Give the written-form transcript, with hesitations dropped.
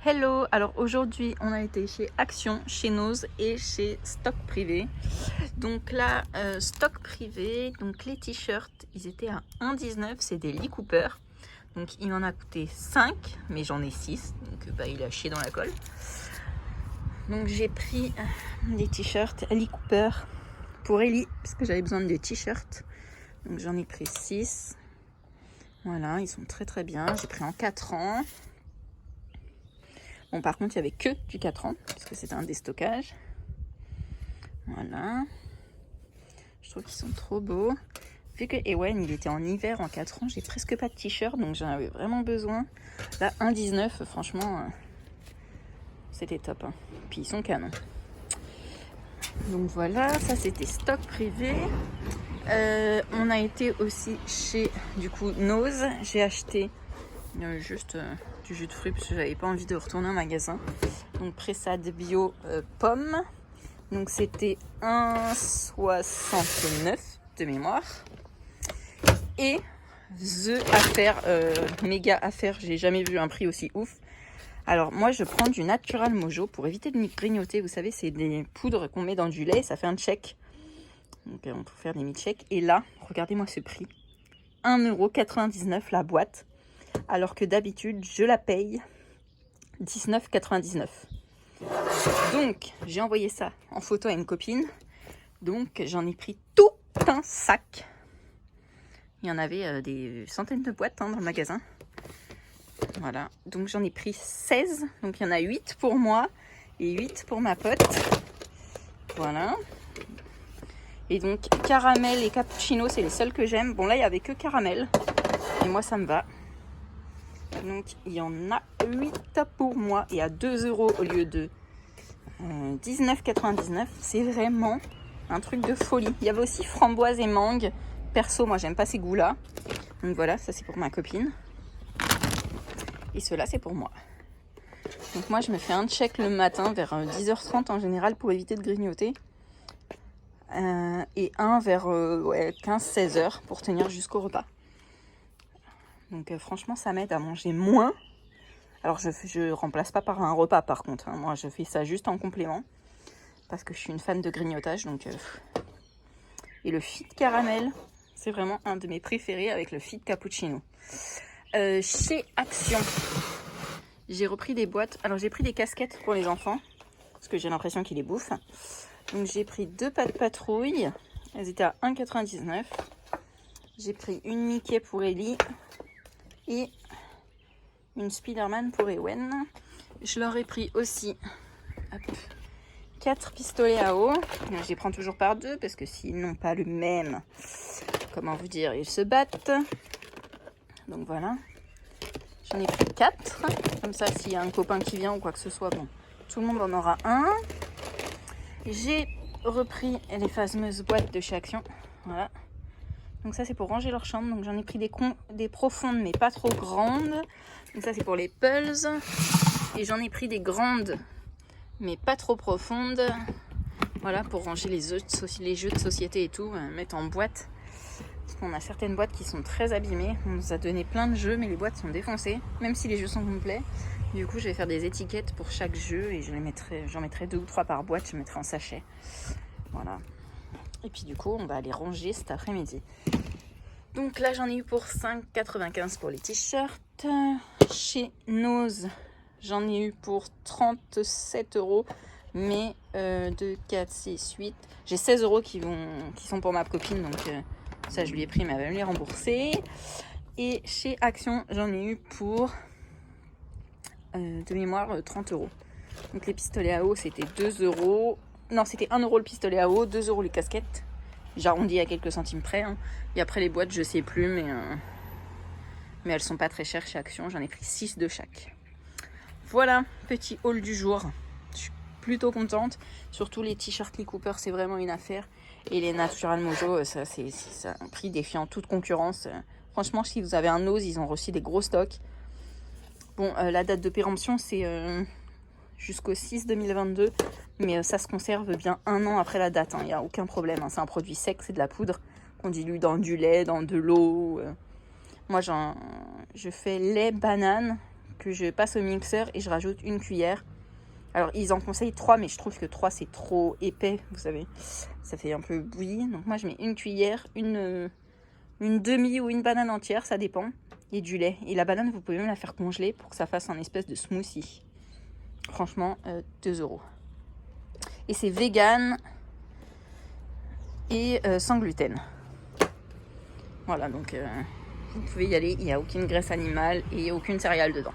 Hello, alors aujourd'hui on a été chez Action, chez Nose et chez Stock Privé. Donc là, Stock Privé, donc les t-shirts, ils étaient à 1,19, c'est des Lee Cooper. Donc il m'en a coûté 5, mais j'en ai 6, donc il a chié dans la colle. Donc j'ai pris des t-shirts Lee Cooper pour Ellie, parce que j'avais besoin de t-shirts. Donc j'en ai pris 6. Voilà, ils sont très très bien, j'ai pris en 4 ans. Bon, par contre, il n'y avait que du 4 ans, parce que c'était un déstockage. Voilà. Je trouve qu'ils sont trop beaux. Vu que Ewen, il était en hiver en 4 ans, j'ai presque pas de t-shirt, donc j'en avais vraiment besoin. Là, 1,19, franchement, c'était top. Hein. Puis ils sont canons. Donc voilà, ça c'était Stock Privé. On a été aussi chez, du coup, Nose. J'ai acheté juste du jus de fruits parce que j'avais pas envie de retourner au magasin. Donc Pressade bio pomme. Donc c'était 1,69 de mémoire. Et The Affaire, méga affaire, j'ai jamais vu un prix aussi ouf. Alors moi je prends du Natural Mojo pour éviter de grignoter. Vous savez, c'est des poudres qu'on met dans du lait, ça fait un check. Donc on peut faire des mi-checks. Et là, regardez-moi ce prix. 1,99€ la boîte. Alors que d'habitude, je la paye 19,99. Donc, j'ai envoyé ça en photo à une copine. Donc, j'en ai pris tout un sac. Il y en avait des centaines de boîtes dans le magasin. Voilà. Donc, j'en ai pris 16. Donc, il y en a 8 pour moi et 8 pour ma pote. Voilà. Et donc, caramel et cappuccino, c'est les seuls que j'aime. Bon, là, il n'y avait que caramel. Et moi, ça me va. Donc il y en a 8 pour moi et à 2€ au lieu de 19,99. C'est vraiment un truc de folie. Il y avait aussi framboise et mangue. Perso, moi j'aime pas ces goûts là. Donc voilà, ça c'est pour ma copine. Et cela c'est pour moi. Donc moi je me fais un check le matin vers 10h30 en général pour éviter de grignoter. Et un vers 15-16h pour tenir jusqu'au repas. Donc franchement, ça m'aide à manger moins. Alors je remplace pas par un repas par contre. Hein. Moi, je fais ça juste en complément. Parce que je suis une fan de grignotage. Donc, Et le fit caramel, c'est vraiment un de mes préférés avec le fit cappuccino. Chez Action, j'ai repris des boîtes. Alors j'ai pris des casquettes pour les enfants. Parce que j'ai l'impression qu'ils les bouffent. Donc j'ai pris 2 pâtes patrouille. Elles étaient à 1,99. J'ai pris une Mickey pour Ellie. Et une Spider-Man pour Ewen. Je leur ai pris aussi 4 pistolets à eau. Je les prends toujours par 2 parce que s'ils n'ont pas le même, comment vous dire, ils se battent. Donc voilà. J'en ai pris 4. Comme ça, s'il y a un copain qui vient ou quoi que ce soit, bon, tout le monde en aura un. J'ai repris les fameuses boîtes de chez Action. Voilà. Donc ça c'est pour ranger leur chambre. Donc j'en ai pris des profondes mais pas trop grandes. Donc ça c'est pour les pulls. Et j'en ai pris des grandes mais pas trop profondes. Voilà, pour ranger les jeux de société et tout, mettre en boîte. Parce qu'on a certaines boîtes qui sont très abîmées. On nous a donné plein de jeux mais les boîtes sont défoncées. Même si les jeux sont complets. Du coup je vais faire des étiquettes pour chaque jeu. Et j'en mettrai 2 ou 3 par boîte. Je mettrai en sachet. Voilà. Et puis du coup, on va aller ranger cet après-midi. Donc là, j'en ai eu pour 5,95 pour les t-shirts. Chez Nose, j'en ai eu pour 37€. Mais 2, 4, 6, 8. J'ai 16€ qui sont pour ma copine. Donc ça, je lui ai pris, mais elle va me les rembourser. Et chez Action, j'en ai eu pour, de mémoire, 30€. Donc les pistolets à eau, c'était 2€. Non, c'était 1€ le pistolet à eau, 2€ les casquettes. J'arrondis à quelques centimes près. Hein. Et après les boîtes, je sais plus, mais elles sont pas très chères chez Action. J'en ai pris 6 de chaque. Voilà, petit haul du jour. Je suis plutôt contente. Surtout les t-shirts Lee Cooper, c'est vraiment une affaire. Et les Natural Mojo, ça c'est un prix défiant toute concurrence. Franchement, si vous avez un Nose, ils ont reçu des gros stocks. Bon, la date de péremption, c'est jusqu'au 6 2022, mais ça se conserve bien 1 an après la date, il n'y a aucun problème, c'est un produit sec, c'est de la poudre qu'on dilue dans du lait, dans de l'eau. Moi je fais lait banane, que je passe au mixeur et je rajoute une cuillère. Alors, ils en conseillent 3, mais je trouve que 3, c'est trop épais, vous savez. Ça fait un peu bouilli. Donc, moi, je mets une cuillère, une demi ou une banane entière, ça dépend. Et du lait. Et la banane, vous pouvez même la faire congeler pour que ça fasse un espèce de smoothie. Franchement, 2 €. Et c'est vegan et sans gluten. Voilà, donc vous pouvez y aller. Il n'y a aucune graisse animale et aucune céréale dedans.